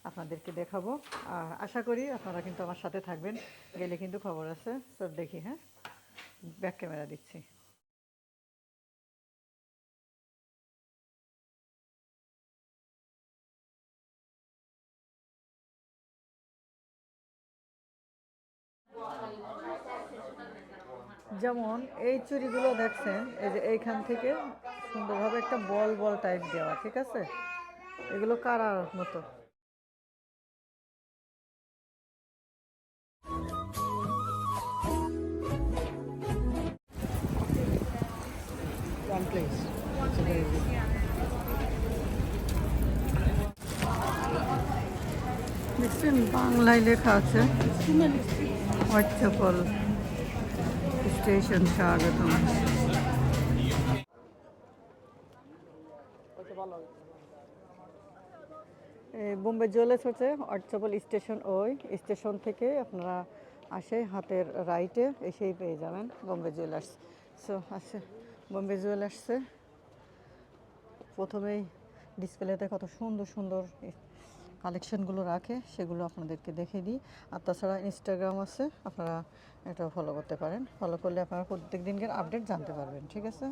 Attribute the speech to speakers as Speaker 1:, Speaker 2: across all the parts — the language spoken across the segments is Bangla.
Speaker 1: আপনাদেরকে দেখাবো। আর আশা করি আপনারা কিন্তু আমার সাথে থাকবেন, গেলে কিন্তু খবর আছে। সব দেখি, হ্যাঁ, ব্যাক ক্যামেরা দিচ্ছি। যেমন এই চুড়িগুলো দেখছেন, এই যে এইখান থেকে সুন্দরভাবে একটা বল বল টাইপ দেওয়া, ঠিক আছে? এগুলো কারার মতো। One place. দেখছেন বাংলায় লেখা আছে, হোয়াটসঅ্যাপল স্টেশন স্বাগতম। বোম্বে জুয়েলার্স হচ্ছে হোয়াটসঅ্যাপল স্টেশন, ওই স্টেশন থেকে আপনারা আসে হাতের রাইটে এসেই পেয়ে যাবেন বোম্বে জুয়েলার্স। সো আছে বোম্বে জুয়েলার্সে। প্রথমেই ডিসপ্লেতে কত সুন্দর সুন্দর কালেকশনগুলো রাখে, সেগুলো আপনাদেরকে দেখে দিই। আর তাছাড়া ইনস্টাগ্রাম আছে, আপনারা এটা ফলো করতে পারেন। ফলো করলে আপনারা প্রত্যেক দিনকার আপডেট জানতে পারবেন, ঠিক আছে?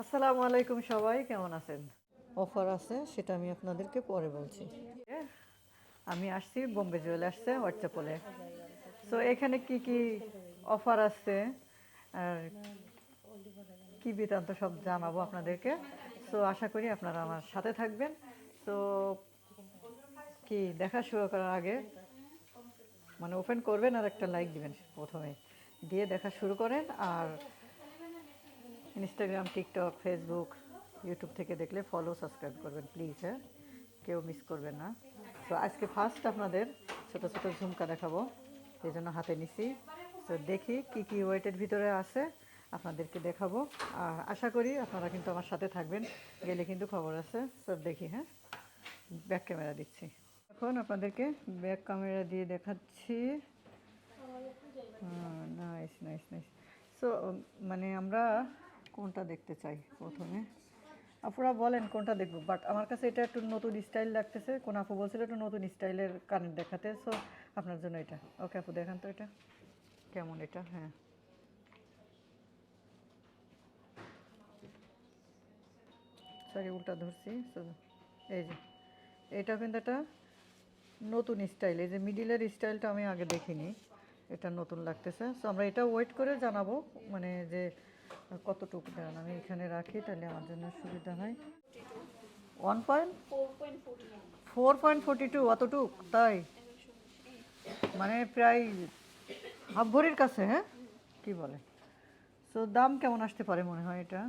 Speaker 1: আসসালামু আলাইকুম, সবাই কেমন আছেন? অফার আছে সেটা আমি আপনাদেরকে পরে বলছি। আমি আসছি বোম্বে জুয়েলার্সে হোয়াটসঅ্যাপলে। সো এখানে কি কি অফার আছে আর কি বৃত্তান্ত সব জানাবো আপনাদেরকে। সো আশা করি আপনারা আমার সাথে থাকবেন। তো কি দেখা শুরু করার আগে মানে ওপেন করবেন আর একটা লাইক দিবেন প্রথমে, দিয়ে দেখা শুরু করেন। আর ইনস্টাগ্রাম, টিকটক, ফেসবুক, ইউটিউব থেকে দেখলে ফলো সাবস্ক্রাইব করবেন প্লিজ, হ্যাঁ, কেউ মিস করবেন না। তো আজকে ফার্স্ট আপনাদের ছোট ছোট ঝুমকা দেখাবো, এই জন্য হাতে নিছি। তো দেখি কি কি ওয়েটের ভিতরে আছে আপনাদেরকে দেখাবো। আর আশা করি আপনারা কিন্তু আমার সাথে থাকবেন, গেলে কিন্তু খবর আছে। সব দেখি, হ্যাঁ, ব্যাক ক্যামেরা দিচ্ছি। এখন আপনাদেরকে ব্যাক ক্যামেরা দিয়ে দেখাচ্ছি। Nice nice nice. সো মানে আমরা কোনটা দেখতে চাই প্রথমে, আপুরা বলেন কোনটা দেখবো? বাট আমার কাছে এটা একটু নতুন স্টাইল লাগতেছে। কোন আপু বলছিল একটু নতুন স্টাইলের কানের দেখাতে, সো আপনার জন্য এটা। ওকে আপু, দেখান তো এটা কেমন। এটা, হ্যাঁ, সরি উল্টা ধরছি। সো এই যে এটা কিন্তু একটা নতুন স্টাইল, এই যে মিডিলের স্টাইলটা আমি আগে দেখিনি, এটা নতুন লাগতেছে। সো আমরা এটা ওয়েট করে জানাবো, মানে যে কতটুকু দেন। আমি এখানে রাখি তাহলে আমার জন্য সুবিধা হয়। 1.4.42, অতটুক? তাই মানে প্রায় হাফ ভরির কাছে, হ্যাঁ, কি বলে? সো দাম কেমন আসতে পারে মনে হয় এটা?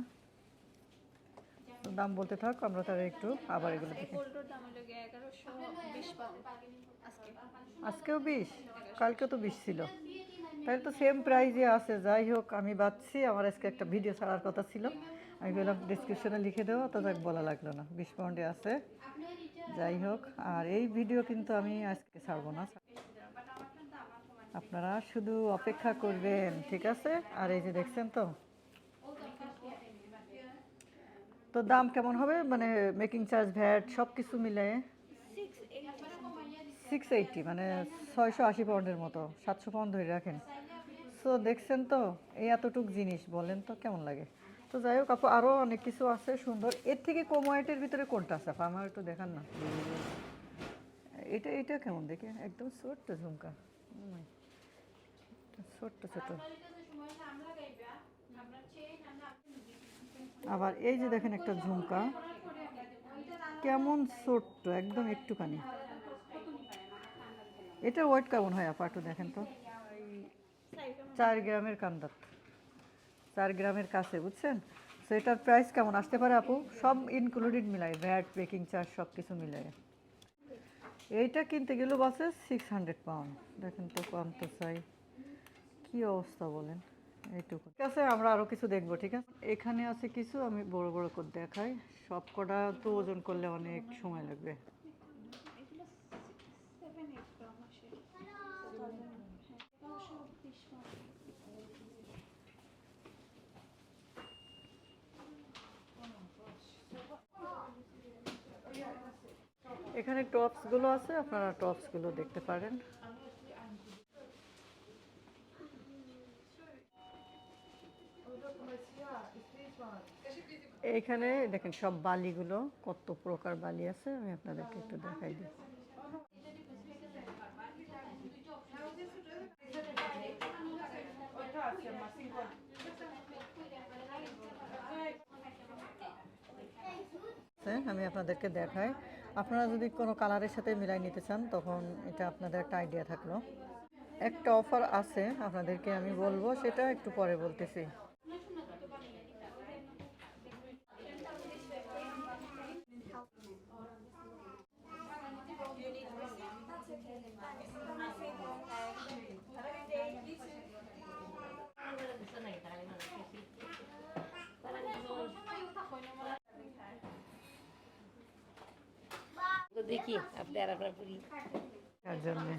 Speaker 1: তো দাম বলতে থাক, আমরা তাহলে একটু আবার এগুলো দেখি। আজকেও 20, কালকেও তো 20 ছিল, তাহলে তো সেম প্রাইজে আছে। যাই হোক, আমি বাঁচছি, আমার আজকে একটা ভিডিও ছাড়ার কথা ছিল, আমি বললাম ডিসক্রিপশনে লিখে দেবো, তো যাক বলা লাগলো না, 20 পাউন্ডে আছে। যাই হোক, আর এই ভিডিও কিন্তু আমি আজকে ছাড়বো না, আপনারা শুধু অপেক্ষা করবেন, ঠিক আছে? আর এই যে দেখছেন তো, তো দাম কেমন হবে মানে মেকিং চার্জ, ভ্যাট সব কিছু মিলে? 680, মানে 680 পাউন্ডের মতো, 700 পাউন্ড ধরে রাখেন। সো দেখছেন তো, এই এতটুক জিনিস বলেন তো কেমন লাগে? তো যাই হোক আপু, আরও অনেক কিছু আছে সুন্দর। এর থেকে কম ওয়েটের ভিতরে কোনটা আছে আপু, আমার একটু দেখান না। এটা এটা কেমন দেখে, একদম ছোট্ট ঝুমকা, ছোট্ট ছোট। আবার এই যে দেখেন একটা ঝুমকা, কেমন ছোট্ট, একদম একটুখানি। এটা ওয়েট কেমন হয় আপা, একটু দেখেন তো। 4 গ্রামের কান্দাত, 4 গ্রামের কাছে, বুঝছেন? সো এটার প্রাইস কেমন আসতে পারে আপু, সব ইনক্লুডেড মিলাই, ভ্যাট, বেকিং চার্জ সব কিছু মিলাই? এইটা কিনতে গেল বাসে 600 পাউন্ড। দেখেন তো কত চাই, কি অবস্থা বলেন। এইটুকু ঠিক আছে, আমরা আরও কিছু দেখবো, ঠিক আছে। এখানে আছে কিছু, আমি বড় বড় করে দেখাই। সব কটা তো ওজন করলে অনেক সময় লাগবে। এখানে টপসগুলো আছে, আপনারা টপসগুলো দেখতে পারেন। এইখানে দেখেন সব বালিগুলো, কত প্রকার বালি আছে, আমি আপনাদেরকে একটু দেখাই দিই। আমি আপনাদেরকে দেখাই, আপনারা যদি কোনো কালারের সাথে মিলাই নিতে চান তখন এটা আপনাদের একটা আইডিয়া থাকলো। একটা অফার আছে আপনাদেরকে আমি বলবো, সেটা একটু পরে বলতেছি।
Speaker 2: তো দেখি আপনার আপনার পুরি
Speaker 1: তার জন্যে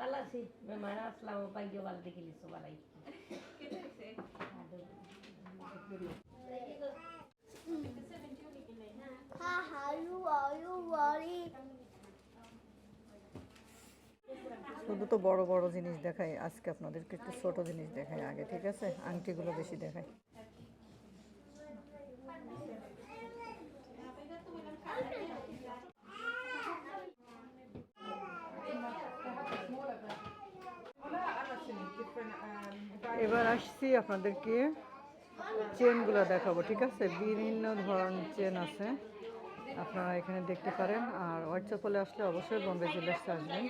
Speaker 2: ভালো আছি মেহমান আসলাম পাইও ভালো দেখে লিখছো ভালাই
Speaker 1: শুধু তো বড় বড় জিনিস দেখাই, আজকে আপনাদেরকে একটু ছোট জিনিস দেখাই আগে, ঠিক আছে? আংটিগুলো বেশি দেখাই। এবার আসছি আপনাদেরকে চেনগুলো দেখাবো, ঠিক আছে? বিভিন্ন ধরনের চেন আছে, আপনারা এখানে দেখতে পারেন। আর হোয়াটসঅ্যাপে আসলে অবশ্যই বোম্বে জুয়েলার্সে আসবেন।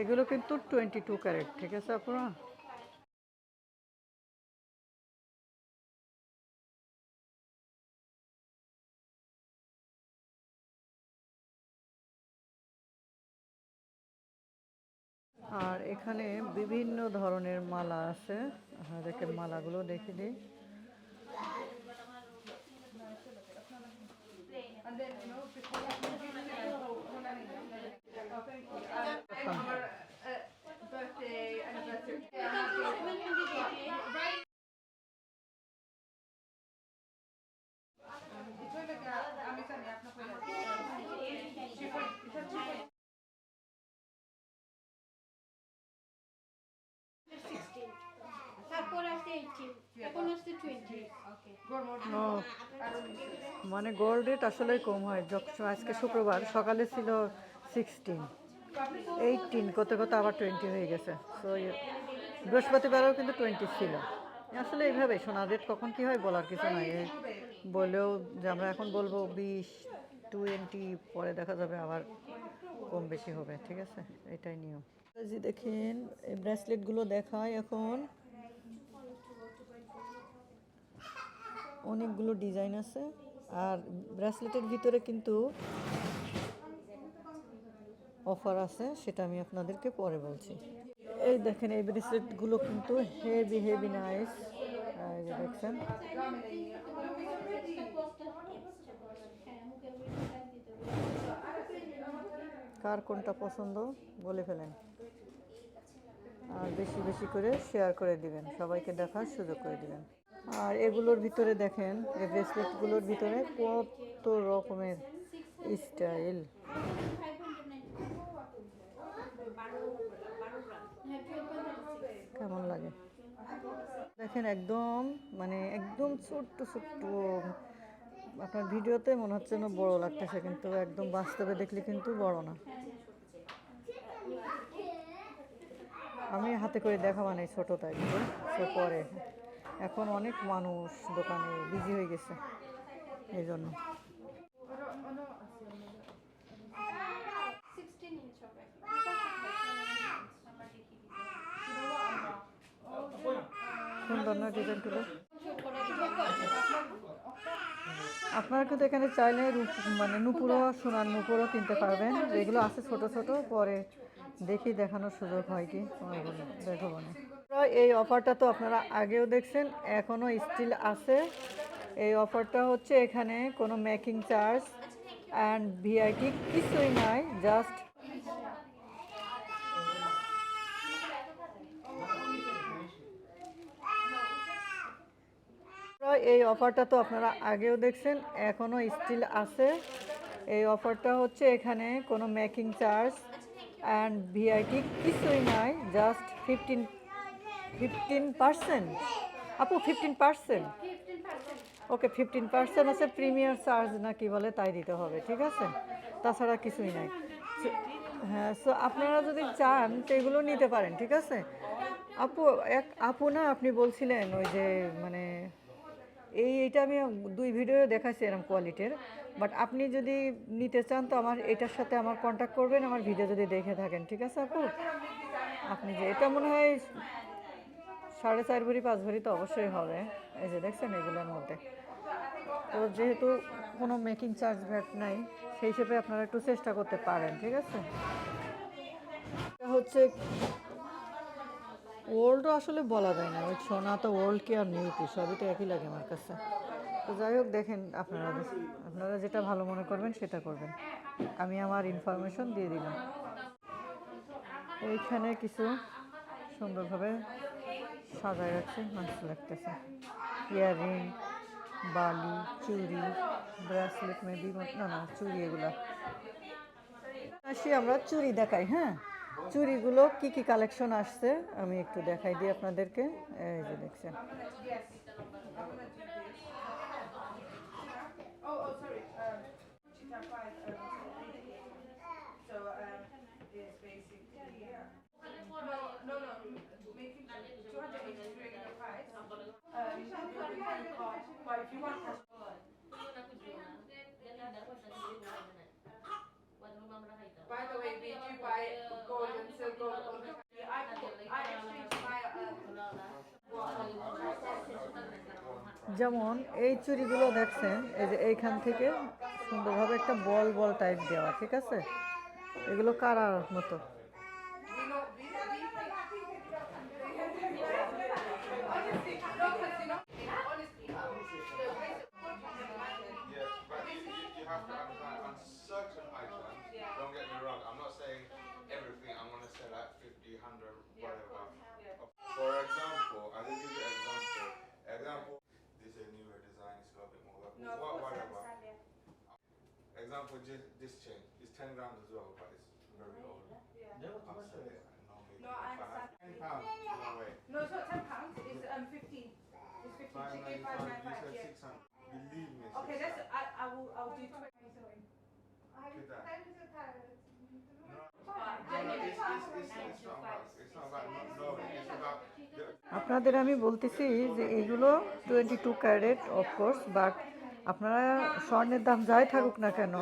Speaker 1: এগুলো কিন্তু 22 ক্যারেট, ঠিক আছে আপনারা? আর এখানে বিভিন্ন ধরনের মালা আছে, আপনাদেরকে মালাগুলো দেখে দিই। ও, মানে গোল্ড রেট আসলে কম হয়, যখন আজকে শুক্রবার সকালে ছিল 16, 18, কত কত আবার 20 হয়ে গেছে। তো বৃহস্পতিবারও কিন্তু 20 ছিল। আসলে এইভাবে সোনার রেট কখন কি হয় বলার কিছু নাই। বলেও যে আমরা এখন বলবো 20, 20, পরে দেখা যাবে আবার কম বেশি হবে, ঠিক আছে? এটাই নিয়ম। যে দেখেন এই ব্রেসলেটগুলো দেখায় এখন, অনেকগুলো ডিজাইন আছে। আর ব্রেসলেটের ভিতরে কিন্তু অফার আছে, সেটা আমি আপনাদেরকে পরে বলছি। এই দেখেন এই ব্রেসলেটগুলো কিন্তু হেভি হেভি নাইস, এই যে দেখছেন। কার কোনটা পছন্দ বলে ফেলেন, আর বেশি বেশি করে শেয়ার করে দিবেন, সবাইকে দেখার সুযোগ করে দিবেন। আর এগুলোর ভিতরে দেখেন, এই ব্রেসলেটগুলোর ভিতরে কত রকমের স্টাইল। কেমন লাগে দেখেন, একদম মানে একদম ছোট্ট ছোট্ট। আপনার ভিডিওতে মনে হচ্ছে না বড় লাগতেছে, কিন্তু একদম বাস্তবে দেখলে কিন্তু বড় না। আমি হাতে করে দেখাবো না, এই ছোটোটা একটু সে পরে। এখন অনেক মানুষ দোকানে বিজি হয়ে গেছে এই জন্য।
Speaker 3: 16 inch হবে।
Speaker 1: সুন্দর না ডিজাইনগুলো? আপনারা কিন্তু এখানে চাইলে মানে নুপুরও, সোনার নুপুরও কিনতে পারবেন, যেগুলো আছে ছোট ছোট, পরে দেখি দেখানোর সুযোগ হয় কি দেখাবো না। এই অফারটা তো আপনারা আগেও দেখছেন, এখনও স্টিল আছে। এই অফারটা হচ্ছে এখানে কোনো মেকিং চার্জ অ্যান্ড ভিআইটি কিছুই নাই, জাস্ট এই অফারটা তো আপনারা আগেও দেখছেন, এখনও স্টিল আছে। এই অফারটা হচ্ছে এখানে কোনো মেকিং চার্জ অ্যান্ড ভিআইটি কিছুই নাই, জাস্ট 15%। আপু 15%? ওকে, 15% আছে, প্রিমিয়ার চার্জ না কি বলে তাই দিতে হবে, ঠিক আছে? তাছাড়া কিছুই নাই। হ্যাঁ, সো আপনারা যদি চান তো এগুলো নিতে পারেন, ঠিক আছে? আপু আপু না, আপনি বলছিলেন ওই যে মানে এইটা আমি 2 ভিডিও দেখাচ্ছি এরকম কোয়ালিটির, বাট আপনি যদি নিতে চান তো আমার এটার সাথে আমার কন্ট্যাক্ট করবেন, আমার ভিডিও যদি দেখে থাকেন, ঠিক আছে আপু? আপনি যে এটা মনে হয় 4.5 ভরি 5 ভরি তো অবশ্যই হবে। এই যে দেখছেন এগুলোর মধ্যে, তো যেহেতু কোনো মেকিং চার্জ ভ্যাট নাই, সেই হিসেবে আপনারা একটু চেষ্টা করতে পারেন, ঠিক আছে? এটা হচ্ছে ওল্ডও আসলে বলা যায় না, ওই সোনা তো ওল্ড কি আর নিউ কি, সবই তো একই লাগে আমার কাছে। তো যাই হোক, দেখেন আপনারা আপনারা যেটা ভালো মনে করবেন সেটা করবেন, আমি আমার ইনফরমেশন দিয়ে দিলাম। এইখানে কিছু সুন্দরভাবে সাজায় রাখছে, মানুষ লাগতেছে। ইয়াররিং, বালি, চুড়ি, ব্রেসলেট, মেবি, না না চুড়ি এগুলা। আসি আমরা চুড়ি দেখাই, হ্যাঁ? চুড়িগুলো কি কি কালেকশন আসছে আমি একটু দেখাই দিই আপনাদেরকে। এই যে দেখছেন,
Speaker 4: By the way, did you buy gold and silver? I exchanged my
Speaker 1: যেমন এই চুড়িগুলো দেখছেন, এই যে এইখান থেকে সুন্দরভাবে একটা বল বল টাইপ দেওয়া, ঠিক আছে? এগুলো কারার মতো।
Speaker 5: You have to understand on certain items, don't get me wrong, I'm not saying everything I'm going to sell at 50, 100, whatever. For example, I will give you an example. This is a newer design, it's got a bit more. Whatever. Example, this chain is 10 grams as well, but it's very old. I'll sell it and normally
Speaker 4: No, I understand.
Speaker 5: 10 pounds, no way.
Speaker 4: No, it's not £10. It's 15. It's 15. She gave
Speaker 5: 595, you
Speaker 4: 595.
Speaker 5: said 600. Believe me.
Speaker 4: Okay,
Speaker 5: sister.
Speaker 4: I'll do 20.
Speaker 5: Look at that. It's not about not knowing, it's about
Speaker 1: আপনাদের আমি বলতেছি যে এগুলো 22 ক্যারেট অফকোর্স, বাট আপনারা স্বর্ণের দাম যাই থাকুক না কেন,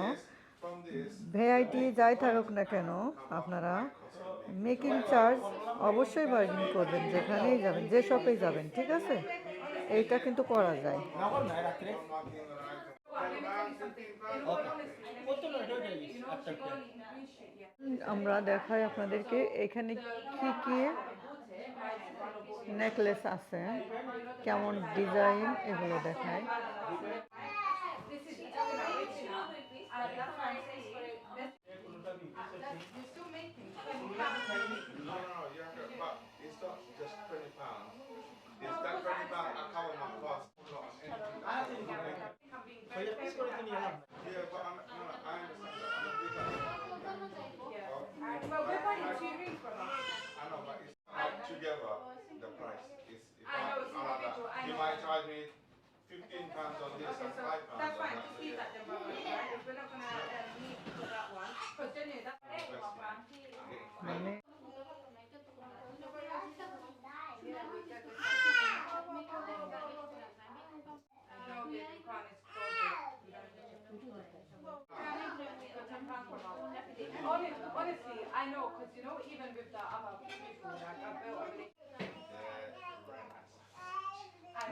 Speaker 5: from this.
Speaker 1: ভেআইটি যাই থাকুক না কেন, আপনারা মেকিং চার্জ অবশ্যই বার্গেনিং করবেন, যেখানেই যাবেন, যে শপেই যাবেন, ঠিক আছে? এইটা কিন্তু করা যায়। আমরা দেখাই আপনাদেরকে এখানে কি কি নেকলেস আছে, কেমন ডিজাইন, এগুলো দেখায়।
Speaker 4: You're still making.
Speaker 5: No, you have to, but it's not just £20. It's that £20 I cover my cost. Not anything. Yeah, but I'm, no, I understand that. I'm a bigger.
Speaker 4: Well, we're buying 2 rings from us.
Speaker 5: I know, but it's not together. The price is.
Speaker 4: I know, it's individual, I
Speaker 5: You
Speaker 4: know.
Speaker 5: might charge me £15 on this
Speaker 4: Okay,
Speaker 5: and
Speaker 4: so
Speaker 5: £5
Speaker 4: that's
Speaker 5: on
Speaker 4: fine.
Speaker 5: that.
Speaker 4: Just leave that then, brother. Because we're not gonna need I know, because you know, even with the other people, like I built everything.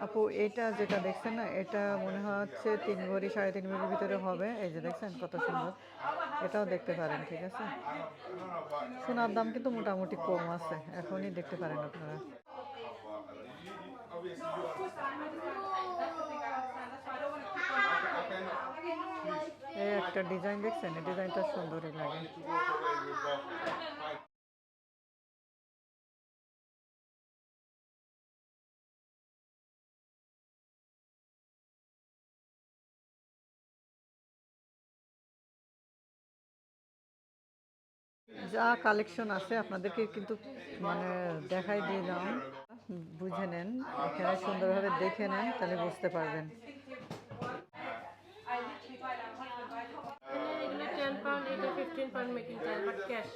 Speaker 1: আপু এটা যেটা দেখছেন না, এটা মনে হচ্ছে 3 ভরি 3.5 ভরির ভিতরে হবে। এই যে দেখছেন কত সুন্দর, এটাও দেখতে পারেন, ঠিক আছে। সোনার দাম কিন্তু মোটামুটি কম আছে, এখনই দেখতে পারেন আপনারা।
Speaker 5: Obviously,
Speaker 4: No,
Speaker 5: you
Speaker 4: of course
Speaker 5: understand.
Speaker 4: that's the thing I understand. That's why I don't want to keep on.
Speaker 5: Okay, no, please.
Speaker 1: এই একটা ডিজাইন দেখছেন, এই ডিজাইনটা সুন্দরই
Speaker 5: I
Speaker 1: লাগে।
Speaker 5: want you to walk away with both.
Speaker 1: যা কালেকশন আছে আপনাদেরকে কিন্তু মানে দেখাই দিলাম, বুঝে নেন, এখানে সুন্দরভাবে দেখে নেন, তাহলে বুঝতে পারবেন।
Speaker 4: I literally buy that husband buy it.
Speaker 2: এগুলো 10 পাউন্ড, এটা 15 pound making charge, but cash.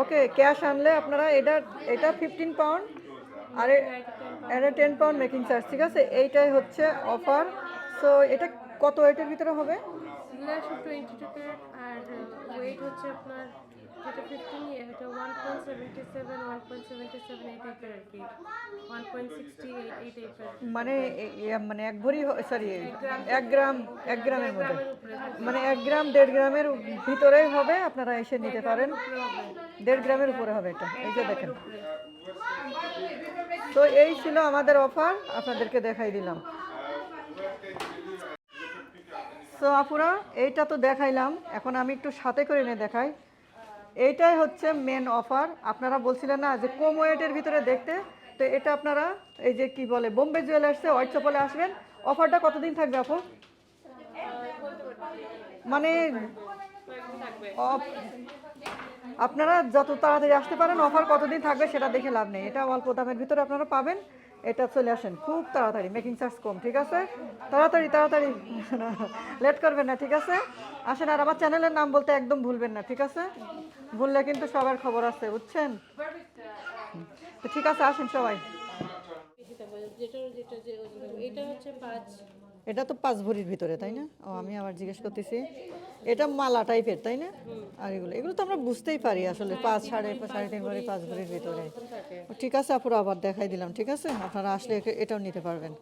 Speaker 1: Okay, cash আনলে আপনারা এটা 15 পাউন্ড আর এটা 10 পাউন্ড মেকিং চার্জ, ঠিক আছে। এইটাই হচ্ছে অফার। সো এটা কত ওয়েটের ভিতরে হবে?
Speaker 2: গ্লাস 22 ক্যারেট, আর ওয়েট হচ্ছে আপনার যেটা 15, এটা 1.77 1.77 এই টাইপের আর কি, 1.68 এই টাইপের।
Speaker 1: মানে মানে 1 ভরি, সরি 1 গ্রাম, 1 গ্রামের মধ্যে, মানে 1 গ্রাম 1.5 গ্রামের ভিতরেই হবে। আপনারা এসে নিতে পারেন, 1.5 গ্রামের উপরে হবে এটা। এই যে দেখেন, তো এই ছিল আমাদের অফার, আপনাদেরকে দেখাই দিলাম। সো আপুরা, এইটা তো দেখাইলাম, এখন আমি একটু সাথে করে নিয়ে দেখাই। এইটাই হচ্ছে মেন অফার। আপনারা বলছিলেন না যে কম ওয়েটের ভিতরে দেখতে, তো এটা আপনারা এই যে কি বলে বোম্বে জুয়েলার্সে হোয়াইট চ্যাপেলে আসবেন। অফারটা কতদিন থাকবে আপু? মানে আপনারা যত তাড়াতাড়ি আসতে পারেন, অফার কতদিন থাকবে সেটা দেখে লাভ নেই। এটা অল্প দামের ভিতরে আপনারা পাবেন, এটা চলে আসেন খুব তাড়াতাড়ি, মেকিং চার্জ কম, ঠিক আছে। তাড়াতাড়ি তাড়াতাড়ি লেট করবেন না, ঠিক আছে। আসেন, আর আমার চ্যানেলের নাম বলতে একদম ভুলবেন না, ঠিক আছে। ভুললে কিন্তু সবার খবর আছে, বুঝছেন। তো ঠিক আছে, আসেন সবাই।
Speaker 2: এটা হচ্ছে 5।
Speaker 1: এটা তো 5 ভরির ভিতরে, তাই না? ও, আমি আবার জিজ্ঞেস করতেছি, এটা মালা টাইপের, তাই না? আর এগুলো তো আমরা বুঝতেই পারি আসলে 5 3.5 ভরি 5 ভরির ভিতরে। ঠিক আছে আপুরা, আবার দেখাই দিলাম, ঠিক আছে। আপনারা আসলে এটাও নিতে পারবেন।